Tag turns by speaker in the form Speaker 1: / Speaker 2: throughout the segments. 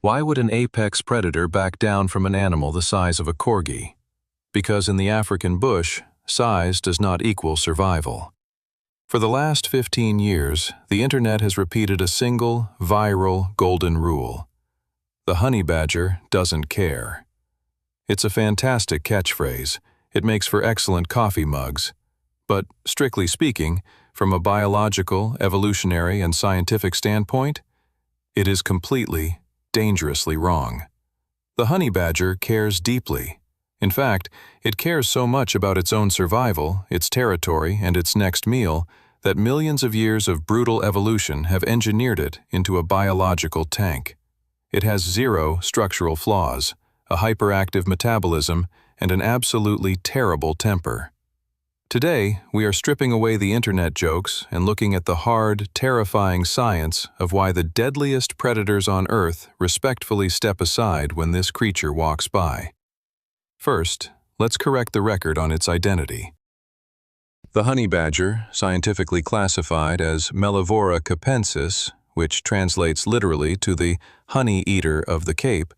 Speaker 1: Why would an apex predator back down from an animal the size of a corgi? Because in the African bush, size does not equal survival. For the last 15 years, the internet has repeated a single, viral, golden rule. The honey badger doesn't care. It's a fantastic catchphrase. It makes for excellent coffee mugs. But, strictly speaking, from a biological, evolutionary, and scientific standpoint, it is completely, dangerously wrong. The honey badger cares deeply. In fact, it cares so much about its own survival, its territory, and its next meal that millions of years of brutal evolution have engineered it into a biological tank. It has zero structural flaws, a hyperactive metabolism, and an absolutely terrible temper. Today, we are stripping away the internet jokes and looking at the hard, terrifying science of why the deadliest predators on Earth respectfully step aside when this creature walks by. First, let's correct the record on its identity. The honey badger, scientifically classified as Mellivora capensis, which translates literally to the honey eater of the Cape,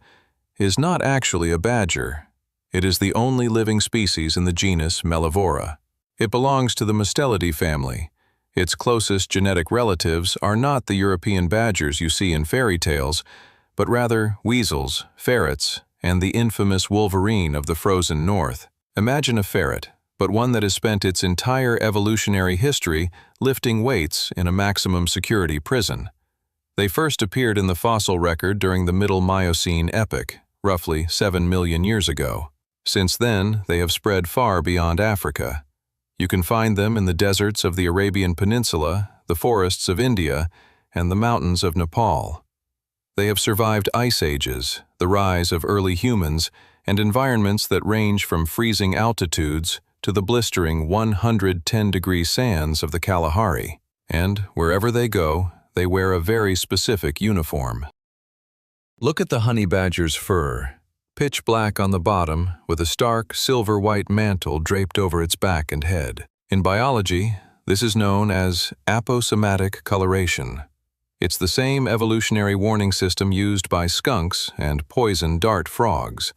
Speaker 1: is not actually a badger. It is the only living species in the genus Mellivora. It belongs to the Mustelidae family. Its closest genetic relatives are not the European badgers you see in fairy tales, but rather weasels, ferrets, and the infamous wolverine of the frozen north. Imagine a ferret, but one that has spent its entire evolutionary history lifting weights in a maximum security prison. They first appeared in the fossil record during the Middle Miocene epoch, roughly 7 million years ago. Since then, they have spread far beyond Africa. You can find them in the deserts of the Arabian Peninsula, the forests of India, and the mountains of Nepal. They have survived ice ages, the rise of early humans, and environments that range from freezing altitudes to the blistering 110-degree sands of the Kalahari. And wherever they go, they wear a very specific uniform. Look at the honey badger's fur. Pitch black on the bottom, with a stark silver-white mantle draped over its back and head. In biology, this is known as aposematic coloration. It's the same evolutionary warning system used by skunks and poison dart frogs.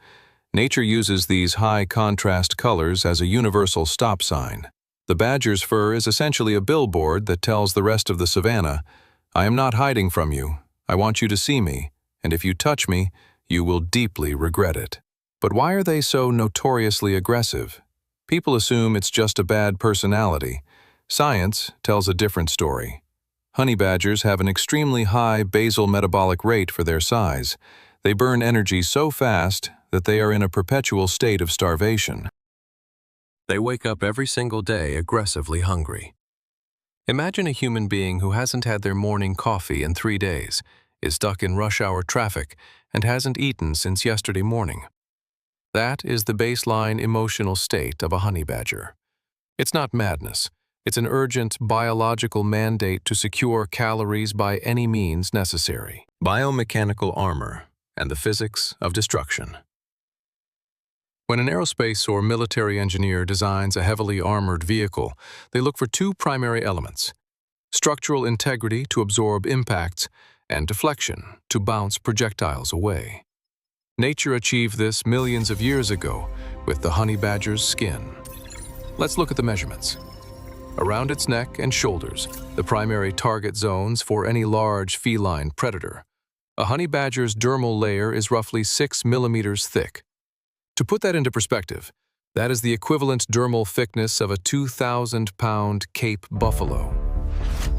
Speaker 1: Nature uses these high-contrast colors as a universal stop sign. The badger's fur is essentially a billboard that tells the rest of the savanna, "I am not hiding from you. I want you to see me, and if you touch me, you will deeply regret it." But why are they so notoriously aggressive? People assume it's just a bad personality. Science tells a different story. Honey badgers have an extremely high basal metabolic rate for their size. They burn energy so fast that they are in a perpetual state of starvation. They wake up every single day aggressively hungry. Imagine a human being who hasn't had their morning coffee in 3 days, is stuck in rush hour traffic, and hasn't eaten since yesterday morning. That is the baseline emotional state of a honey badger. It's not madness. It's an urgent biological mandate to secure calories by any means necessary. Biomechanical armor and the physics of destruction. When an aerospace or military engineer designs a heavily armored vehicle, they look for two primary elements: structural integrity to absorb impacts, and deflection to bounce projectiles away. Nature achieved this millions of years ago with the honey badger's skin. Let's look at the measurements. Around its neck and shoulders, the primary target zones for any large feline predator, a honey badger's dermal layer is roughly 6 millimeters thick. To put that into perspective, that is the equivalent dermal thickness of a 2,000-pound Cape buffalo.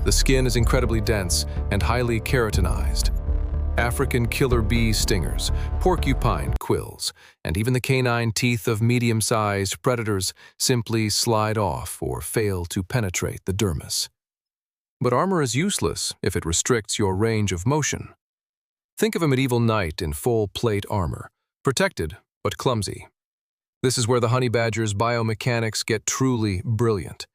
Speaker 1: The skin is incredibly dense and highly keratinized. African killer bee stingers, porcupine quills, and even the canine teeth of medium-sized predators simply slide off or fail to penetrate the dermis. But armor is useless if it restricts your range of motion. Think of a medieval knight in full plate armor, protected but clumsy. This is where the honey badger's biomechanics get truly brilliant.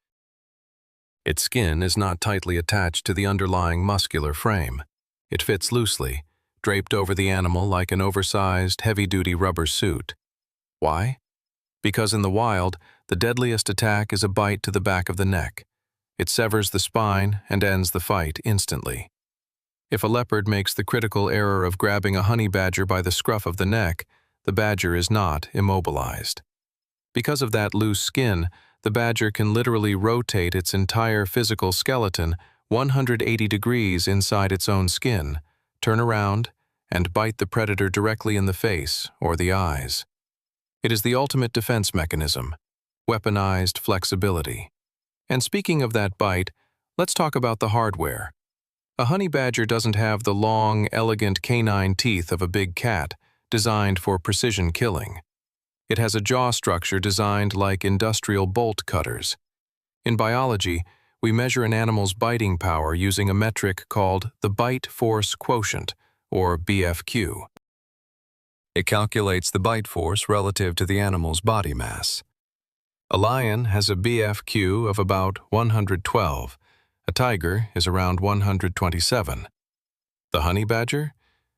Speaker 1: Its skin is not tightly attached to the underlying muscular frame. It fits loosely, draped over the animal like an oversized, heavy-duty rubber suit. Why? Because in the wild, the deadliest attack is a bite to the back of the neck. It severs the spine and ends the fight instantly. If a leopard makes the critical error of grabbing a honey badger by the scruff of the neck, the badger is not immobilized. Because of that loose skin, the badger can literally rotate its entire physical skeleton 180 degrees inside its own skin, turn around, and bite the predator directly in the face or the eyes. It is the ultimate defense mechanism, weaponized flexibility. And speaking of that bite, let's talk about the hardware. A honey badger doesn't have the long, elegant canine teeth of a big cat, designed for precision killing. It has a jaw structure designed like industrial bolt cutters. In biology, we measure an animal's biting power using a metric called the bite force quotient, or BFQ. It calculates the bite force relative to the animal's body mass. A lion has a BFQ of about 112. A tiger is around 127. The honey badger?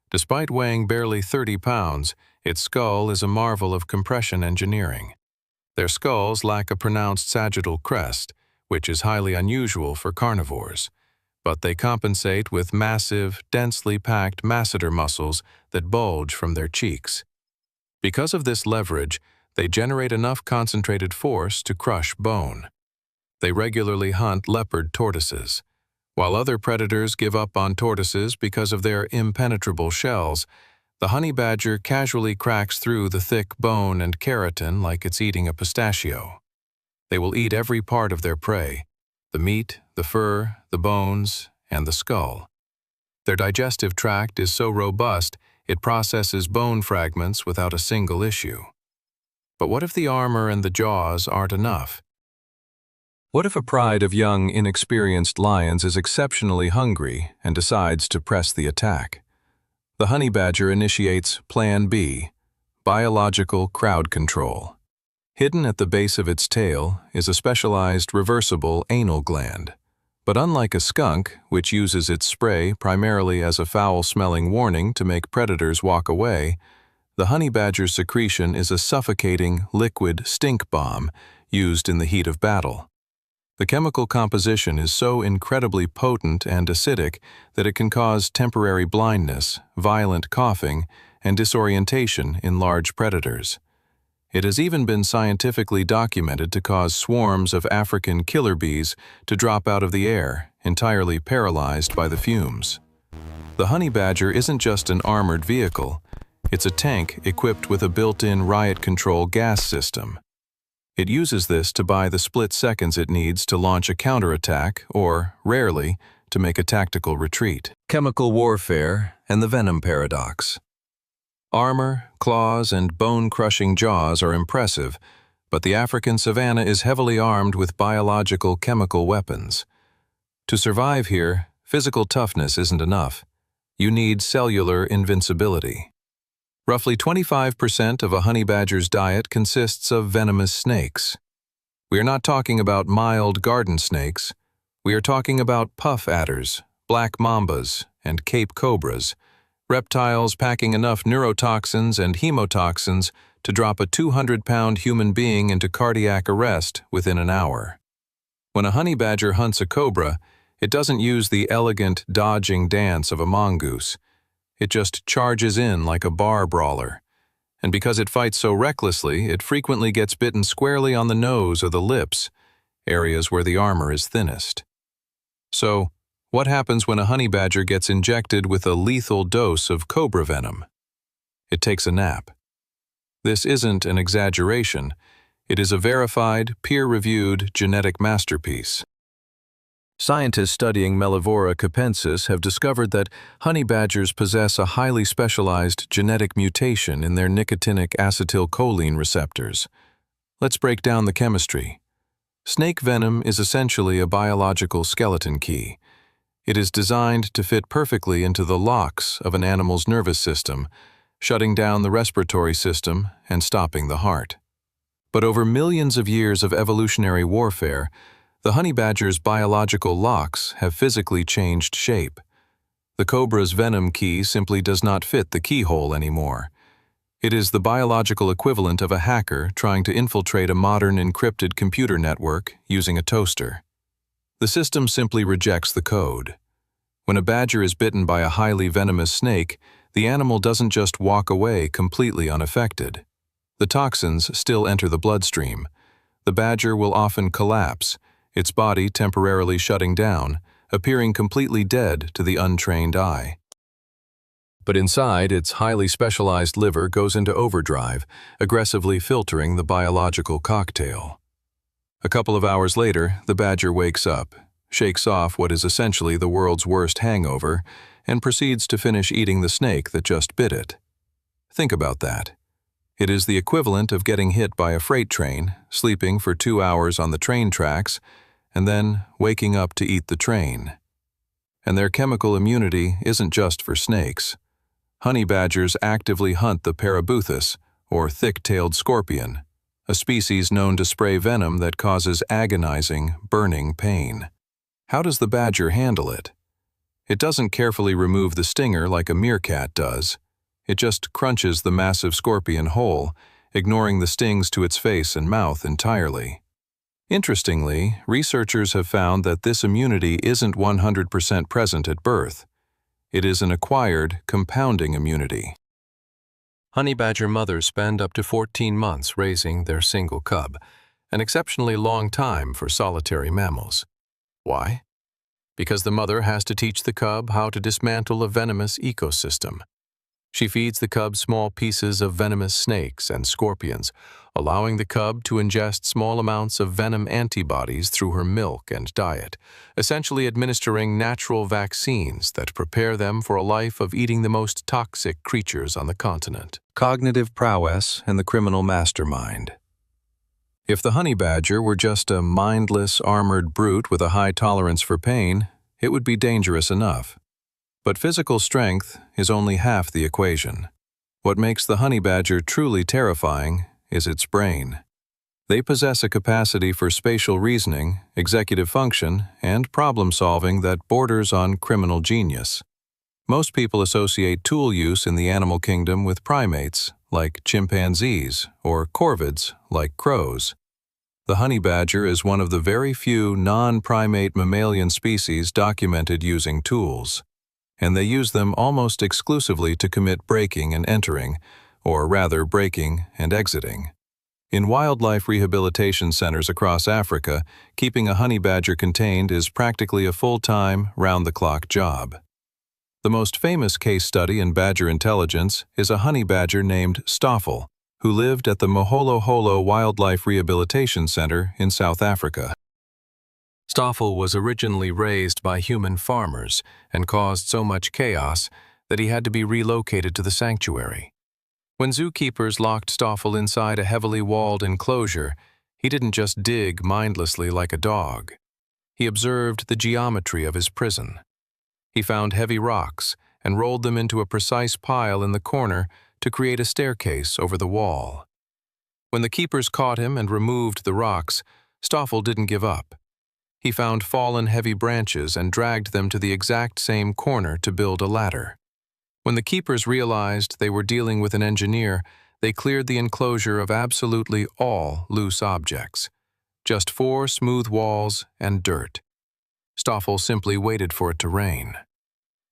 Speaker 1: Despite weighing barely 30 pounds, its skull is a marvel of compression engineering. Their skulls lack a pronounced sagittal crest, which is highly unusual for carnivores, but they compensate with massive, densely packed masseter muscles that bulge from their cheeks. Because of this leverage, they generate enough concentrated force to crush bone. They regularly hunt leopard tortoises. While other predators give up on tortoises because of their impenetrable shells, the honey badger casually cracks through the thick bone and keratin like it's eating a pistachio. They will eat every part of their prey: the meat, the fur, the bones, and the skull. Their digestive tract is so robust it processes bone fragments without a single issue. But what if the armor and the jaws aren't enough? What if a pride of young, inexperienced lions is exceptionally hungry and decides to press the attack? The honey badger initiates Plan B, biological crowd control. Hidden at the base of its tail is a specialized reversible anal gland. But unlike a skunk, which uses its spray primarily as a foul-smelling warning to make predators walk away, the honey badger's secretion is a suffocating, liquid stink bomb used in the heat of battle. The chemical composition is so incredibly potent and acidic that it can cause temporary blindness, violent coughing, and disorientation in large predators. It has even been scientifically documented to cause swarms of African killer bees to drop out of the air, entirely paralyzed by the fumes. The honey badger isn't just an armored vehicle, it's a tank equipped with a built-in riot control gas system. It uses this to buy the split seconds it needs to launch a counterattack or, rarely, to make a tactical retreat. Chemical warfare and the venom paradox. Armor, claws, and bone-crushing jaws are impressive, but the African savanna is heavily armed with biological chemical weapons. To survive here, physical toughness isn't enough. You need cellular invincibility. Roughly 25% of a honey badger's diet consists of venomous snakes. We are not talking about mild garden snakes. We are talking about puff adders, black mambas, and cape cobras, reptiles packing enough neurotoxins and hemotoxins to drop a 200-pound human being into cardiac arrest within an hour. When a honey badger hunts a cobra, it doesn't use the elegant, dodging dance of a mongoose. It just charges in like a bar brawler. And because it fights so recklessly, it frequently gets bitten squarely on the nose or the lips, areas where the armor is thinnest. So, what happens when a honey badger gets injected with a lethal dose of cobra venom? It takes a nap. This isn't an exaggeration. It is a verified, peer-reviewed genetic masterpiece. Scientists studying Mellivora capensis have discovered that honey badgers possess a highly specialized genetic mutation in their nicotinic acetylcholine receptors. Let's break down the chemistry. Snake venom is essentially a biological skeleton key. It is designed to fit perfectly into the locks of an animal's nervous system, shutting down the respiratory system and stopping the heart. But over millions of years of evolutionary warfare, the honey badger's biological locks have physically changed shape. The cobra's venom key simply does not fit the keyhole anymore. It is the biological equivalent of a hacker trying to infiltrate a modern encrypted computer network using a toaster. The system simply rejects the code. When a badger is bitten by a highly venomous snake, the animal doesn't just walk away completely unaffected. The toxins still enter the bloodstream. The badger will often collapse, its body temporarily shutting down, appearing completely dead to the untrained eye. But inside, its highly specialized liver goes into overdrive, aggressively filtering the biological cocktail. A couple of hours later, the badger wakes up, shakes off what is essentially the world's worst hangover, and proceeds to finish eating the snake that just bit it. Think about that. It is the equivalent of getting hit by a freight train, sleeping for 2 hours on the train tracks, and then waking up to eat the train. And their chemical immunity isn't just for snakes. Honey badgers actively hunt the parabuthus, or thick-tailed scorpion, a species known to spray venom that causes agonizing, burning pain. How does the badger handle it? It doesn't carefully remove the stinger like a meerkat does. It just crunches the massive scorpion whole, ignoring the stings to its face and mouth entirely. Interestingly, researchers have found that this immunity isn't 100% present at birth. It is an acquired, compounding immunity. Honey badger mothers spend up to 14 months raising their single cub, an exceptionally long time for solitary mammals. Why? Because the mother has to teach the cub how to dismantle a venomous ecosystem. She feeds the cub small pieces of venomous snakes and scorpions, allowing the cub to ingest small amounts of venom antibodies through her milk and diet, essentially administering natural vaccines that prepare them for a life of eating the most toxic creatures on the continent. Cognitive prowess and the criminal mastermind. If the honey badger were just a mindless, armored brute with a high tolerance for pain, it would be dangerous enough. But physical strength is only half the equation. What makes the honey badger truly terrifying is its brain. They possess a capacity for spatial reasoning, executive function, and problem-solving that borders on criminal genius. Most people associate tool use in the animal kingdom with primates, like chimpanzees, or corvids, like crows. The honey badger is one of the very few non-primate mammalian species documented using tools, and they use them almost exclusively to commit breaking and entering, or rather breaking and exiting. In wildlife rehabilitation centers across Africa, keeping a honey badger contained is practically a full-time, round-the-clock job. The most famous case study in badger intelligence is a honey badger named Stoffel, who lived at the Moholoholo Wildlife Rehabilitation Center in South Africa. Stoffel was originally raised by human farmers and caused so much chaos that he had to be relocated to the sanctuary. When zookeepers locked Stoffel inside a heavily walled enclosure, he didn't just dig mindlessly like a dog. He observed the geometry of his prison. He found heavy rocks and rolled them into a precise pile in the corner to create a staircase over the wall. When the keepers caught him and removed the rocks, Stoffel didn't give up. He found fallen heavy branches and dragged them to the exact same corner to build a ladder. When the keepers realized they were dealing with an engineer, they cleared the enclosure of absolutely all loose objects. Just 4 smooth walls and dirt. Stoffel simply waited for it to rain.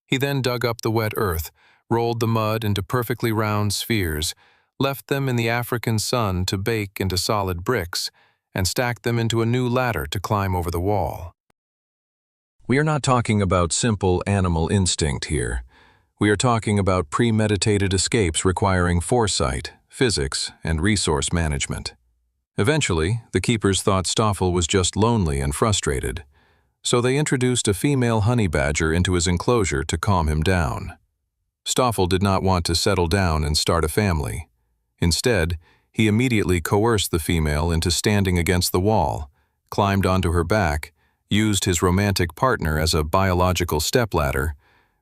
Speaker 1: He then dug up the wet earth, rolled the mud into perfectly round spheres, left them in the African sun to bake into solid bricks, and stacked them into a new ladder to climb over the wall. We are not talking about simple animal instinct here. We are talking about premeditated escapes requiring foresight, physics, and resource management. Eventually, the keepers thought Stoffel was just lonely and frustrated, so they introduced a female honey badger into his enclosure to calm him down. Stoffel did not want to settle down and start a family. Instead, he immediately coerced the female into standing against the wall, climbed onto her back, used his romantic partner as a biological stepladder,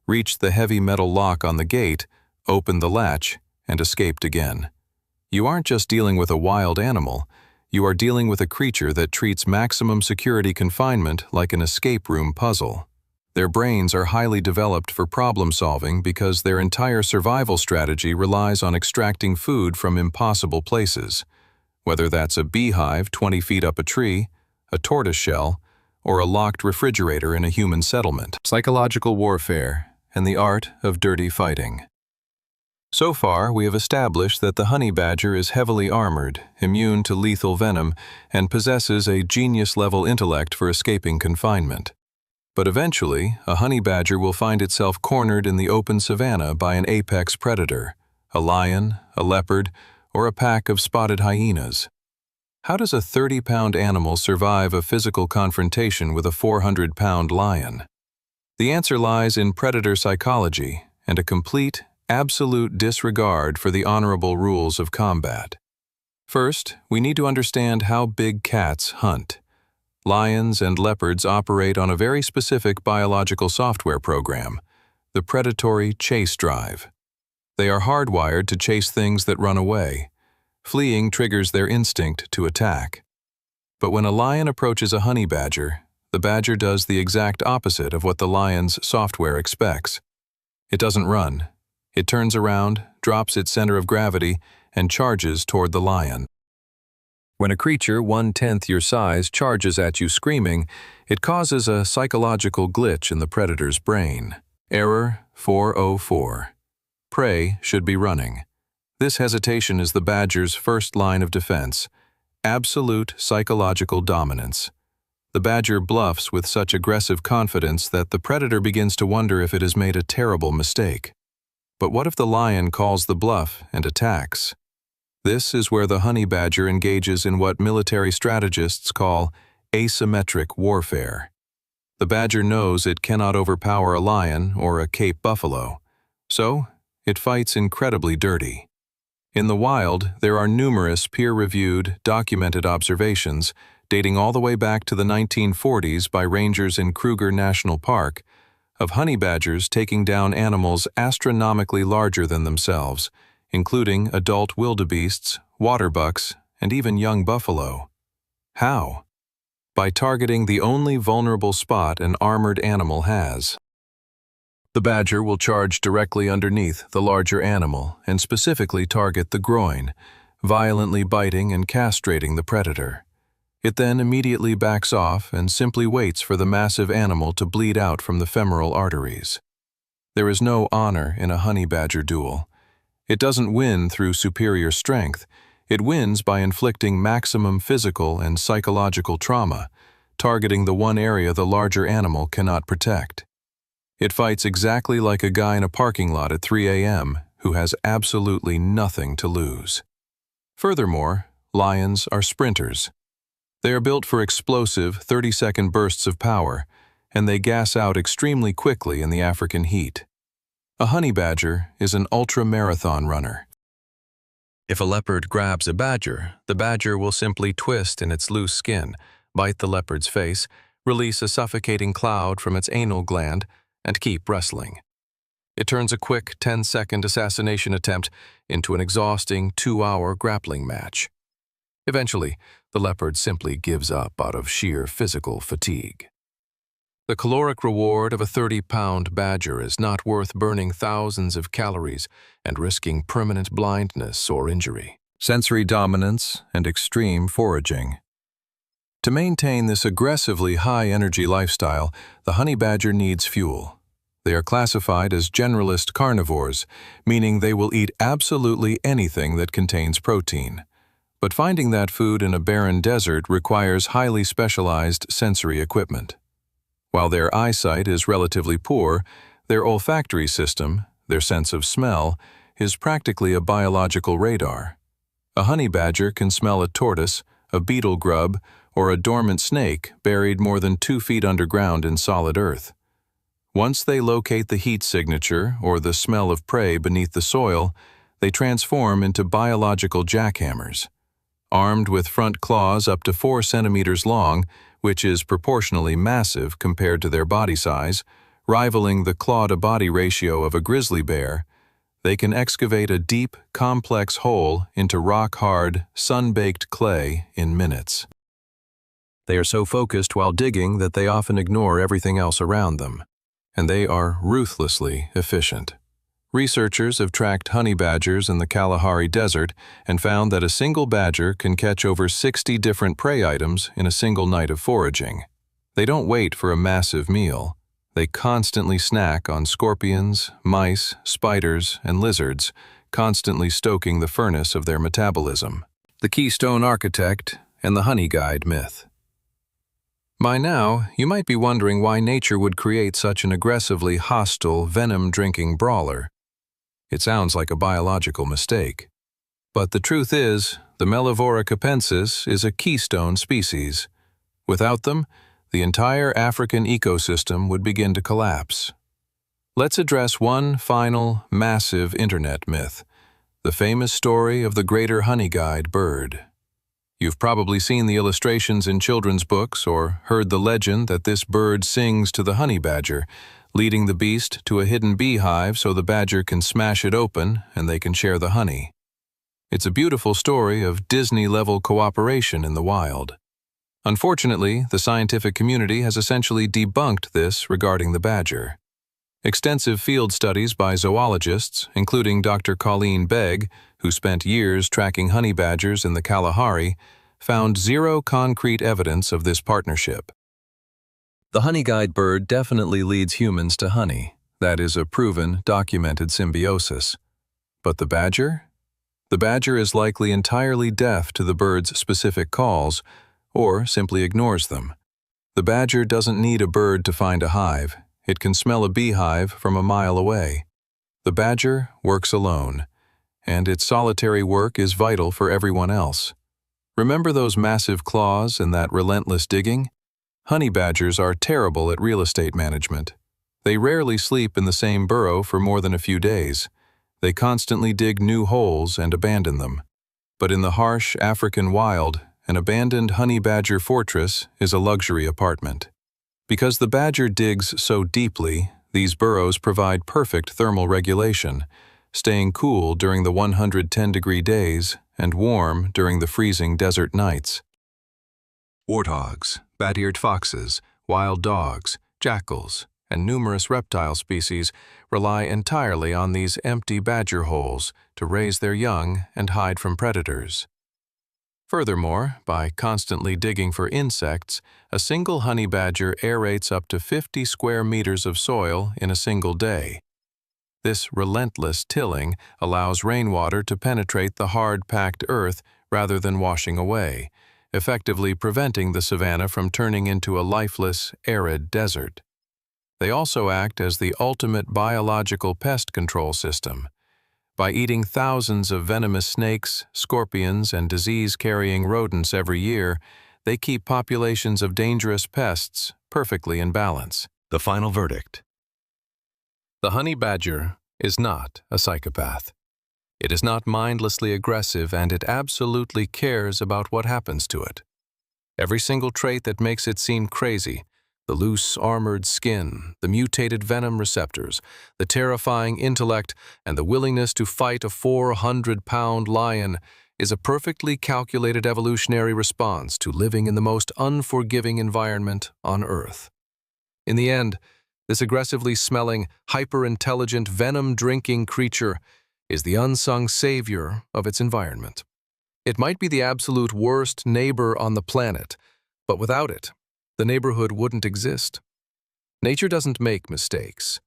Speaker 1: reached the heavy metal lock on the gate, opened the latch, and escaped again. You aren't just dealing with a wild animal, you are dealing with a creature that treats maximum security confinement like an escape room puzzle. Their brains are highly developed for problem solving because their entire survival strategy relies on extracting food from impossible places, whether that's a beehive 20 feet up a tree, a tortoise shell, or a locked refrigerator in a human settlement. Psychological warfare and the art of dirty fighting. So far, we have established that the honey badger is heavily armored, immune to lethal venom, and possesses a genius-level intellect for escaping confinement. But eventually, a honey badger will find itself cornered in the open savanna by an apex predator, a lion, a leopard, or a pack of spotted hyenas. How does a 30-pound animal survive a physical confrontation with a 400-pound lion? The answer lies in predator psychology and a complete, absolute disregard for the honorable rules of combat. First, we need to understand how big cats hunt. Lions and leopards operate on a very specific biological software program, the predatory chase drive. They are hardwired to chase things that run away. Fleeing triggers their instinct to attack. But when a lion approaches a honey badger, the badger does the exact opposite of what the lion's software expects. It doesn't run. It turns around, drops its center of gravity, and charges toward the lion. When a creature 1/10 your size charges at you screaming, it causes a psychological glitch in the predator's brain. Error 404. Prey should be running. This hesitation is the badger's first line of defense. Absolute psychological dominance. The badger bluffs with such aggressive confidence that the predator begins to wonder if it has made a terrible mistake. But what if the lion calls the bluff and attacks? This is where the honey badger engages in what military strategists call asymmetric warfare. The badger knows it cannot overpower a lion or a Cape buffalo, so it fights incredibly dirty. In the wild, there are numerous peer-reviewed, documented observations dating all the way back to the 1940s by rangers in Kruger National Park of honey badgers taking down animals astronomically larger than themselves, including adult wildebeests, water bucks, and even young buffalo. How? By targeting the only vulnerable spot an armored animal has. The badger will charge directly underneath the larger animal and specifically target the groin, violently biting and castrating the predator. It then immediately backs off and simply waits for the massive animal to bleed out from the femoral arteries. There is no honor in a honey badger duel. It doesn't win through superior strength. It wins by inflicting maximum physical and psychological trauma, targeting the one area the larger animal cannot protect. It fights exactly like a guy in a parking lot at 3 a.m. who has absolutely nothing to lose. Furthermore, lions are sprinters. They are built for explosive 30-second bursts of power, and they gas out extremely quickly in the African heat. A honey badger is an ultra-marathon runner. If a leopard grabs a badger, the badger will simply twist in its loose skin, bite the leopard's face, release a suffocating cloud from its anal gland, and keep wrestling. It turns a quick 10-second assassination attempt into an exhausting 2-hour grappling match. Eventually, the leopard simply gives up out of sheer physical fatigue. The caloric reward of a 30-pound badger is not worth burning thousands of calories and risking permanent blindness or injury. Sensory dominance and extreme foraging. To maintain this aggressively high-energy lifestyle, the honey badger needs fuel. They are classified as generalist carnivores, meaning they will eat absolutely anything that contains protein. But finding that food in a barren desert requires highly specialized sensory equipment. While their eyesight is relatively poor, their olfactory system, their sense of smell, is practically a biological radar. A honey badger can smell a tortoise, a beetle grub, or a dormant snake buried more than 2 feet underground in solid earth. Once they locate the heat signature or the smell of prey beneath the soil, they transform into biological jackhammers. Armed with front claws up to 4 centimeters long, which is proportionally massive compared to their body size, rivaling the claw-to-body ratio of a grizzly bear, they can excavate a deep, complex hole into rock-hard, sun-baked clay in minutes. They are so focused while digging that they often ignore everything else around them, and they are ruthlessly efficient. Researchers have tracked honey badgers in the Kalahari Desert and found that a single badger can catch over 60 different prey items in a single night of foraging. They don't wait for a massive meal. They constantly snack on scorpions, mice, spiders, and lizards, constantly stoking the furnace of their metabolism. The Keystone Architect and the HONEYGUIDE myth. By now, you might be wondering why nature would create such an aggressively hostile, venom-drinking brawler. It sounds like a biological mistake. But the truth is, the Mellivora capensis is a keystone species. Without them, the entire African ecosystem would begin to collapse. Let's address one final, massive internet myth, the famous story of the greater HONEYGUIDE bird. You've probably seen the illustrations in children's books or heard the legend that this bird sings to the honey badger, leading the beast to a hidden beehive so the badger can smash it open and they can share the honey. It's a beautiful story of Disney-level cooperation in the wild. Unfortunately, the scientific community has essentially debunked this regarding the badger. Extensive field studies by zoologists, including Dr. Colleen Begg, who spent years tracking honey badgers in the Kalahari, found zero concrete evidence of this partnership. The HONEYGUIDE bird definitely leads humans to honey. That is a proven, documented symbiosis. But the badger? The badger is likely entirely deaf to the bird's specific calls, or simply ignores them. The badger doesn't need a bird to find a hive. It can smell a beehive from a mile away. The badger works alone, and its solitary work is vital for everyone else. Remember those massive claws and that relentless digging? Honey badgers are terrible at real estate management. They rarely sleep in the same burrow for more than a few days. They constantly dig new holes and abandon them. But in the harsh African wild, an abandoned honey badger fortress is a luxury apartment. Because the badger digs so deeply, these burrows provide perfect thermal regulation, staying cool during the 110-degree days and warm during the freezing desert nights. Warthogs, bat-eared foxes, wild dogs, jackals, and numerous reptile species rely entirely on these empty badger holes to raise their young and hide from predators. Furthermore, by constantly digging for insects, a single honey badger aerates up to 50 square meters of soil in a single day. This relentless tilling allows rainwater to penetrate the hard-packed earth rather than washing away, effectively preventing the savanna from turning into a lifeless, arid desert. They also act as the ultimate biological pest control system. By eating thousands of venomous snakes, scorpions, and disease-carrying rodents every year, they keep populations of dangerous pests perfectly in balance. The final verdict. The honey badger is not a psychopath. It is not mindlessly aggressive, and it absolutely cares about what happens to it. Every single trait that makes it seem crazy, the loose, armored skin, the mutated venom receptors, the terrifying intellect, and the willingness to fight a 400-pound lion is a perfectly calculated evolutionary response to living in the most unforgiving environment on Earth. In the end, this aggressively smelling, hyper-intelligent, venom-drinking creature is the unsung savior of its environment. It might be the absolute worst neighbor on the planet, but without it, the neighborhood wouldn't exist. Nature doesn't make mistakes.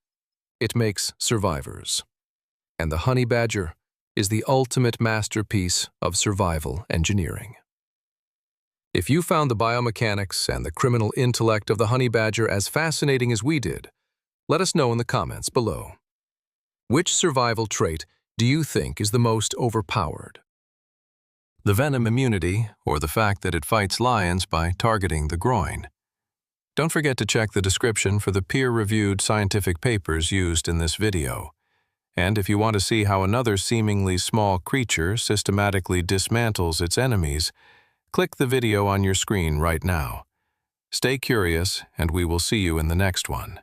Speaker 1: It makes survivors. And the honey badger is the ultimate masterpiece of survival engineering. If you found the biomechanics and the criminal intellect of the honey badger as fascinating as we did, let us know in the comments below. Which survival trait do you think is the most overpowered? The venom immunity, or the fact that it fights lions by targeting the groin. Don't forget to check the description for the peer-reviewed scientific papers used in this video. And if you want to see how another seemingly small creature systematically dismantles its enemies, click the video on your screen right now. Stay curious, and we will see you in the next one.